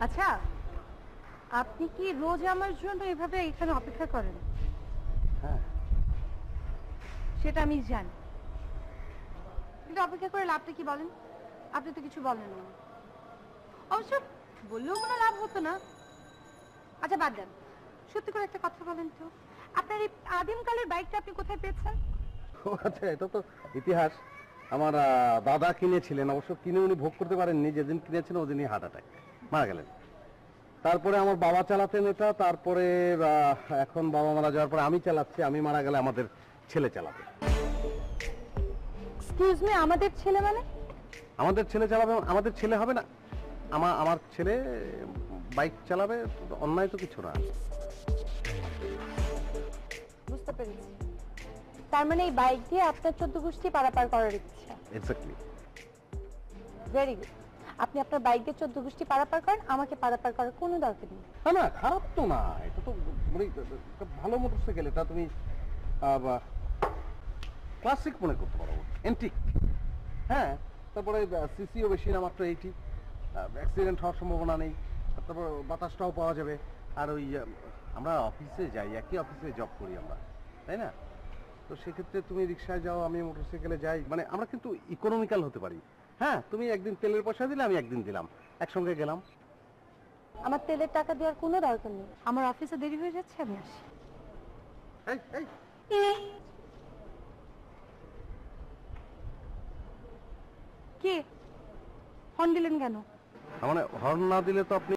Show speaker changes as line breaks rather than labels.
আচ্ছা, আপনি কি রোজ আমার জন্য এভাবে এখানে অপেক্ষা করেন?
হ্যাঁ।
সেটা আমি জানি, কিন্তু অপেক্ষা করে লাভটা কি বলেন? আপনি তো কিছু বলেন না। অবশ্য বললেও কোনো লাভ হতো না। আচ্ছা বাদ দেন, সত্যি করে একটা কথা বলেন তো, আপনার এই আদিমকালের বাইকটা আপনি কোথায় পেয়েছেন?
ও আচ্ছা, এটা তো ইতিহাস। আমার দাদা কিনেছিলেন, অবশ্য কিনে উনি ভোগ করতে পারেননি। যেদিন কিনেছিলেন ওদিনই হার্ট অ্যাটাক, মারা গেলেন। তারপরে আমার বাবা চালাতেন এটা, তারপরে এখন বাবা মারা যাওয়ার পরে আমি চালাচ্ছি। আমি মারা গেলে আমাদের ছেলে চালাবে।
এক্সকিউজ মি, আমাদের ছেলে মানে?
আমাদের ছেলে চালাবে, আমাদের ছেলে হবে না। আমার ছেলে বাইক চালাবে, অন্যায় তো কিছু না।
বুঝতে পেরেছি, তার মানে এই বাইক দিয়ে আপনার 14 গোষ্ঠী পারাপার করার ইচ্ছা।
এক্স্যাক্টলি।
ভেরি গুড, আপনি আপনার বাইক দিয়ে 14 গোষ্ঠী পারাপার করেন, আমাকে পারাপার করার কোনো দরকার নেই।
না না, খারাপ তো না, এটা তো মানে একটা ভালো মোটরসাইকেল। এটা তুমি ক্লাসিক মনে করতে পারো, এন্টিক। হ্যাঁ, তারপরে সিসিও বেশি না, মাত্র 80। অ্যাক্সিডেন্ট হওয়ার সম্ভাবনা নেই। তারপর বাতাসটাও পাওয়া যাবে। আর ওই আমরা অফিসে যাই, একই অফিসে জব করি আমরা, তাই না? তো সেক্ষেত্রে তুমি রিক্সায় যাও, আমি মোটরসাইকেলে যাই, মানে আমরা কিন্তু ইকোনমিক্যাল হতে পারি। হ্যাঁ, তুমি একদিন তেলের পয়সা দিলে, আমি একদিন দিলাম, একসঙ্গে গেলাম।
আমার তেলের টাকা দেওয়ার কোনো দরকার নেই, আমার অফিসে দেরি হয়ে যাচ্ছে, আমি আসি।
এই এই
কি হর্ন দিলেন কেন?
মানে হর্ন না দিলে তো আপনি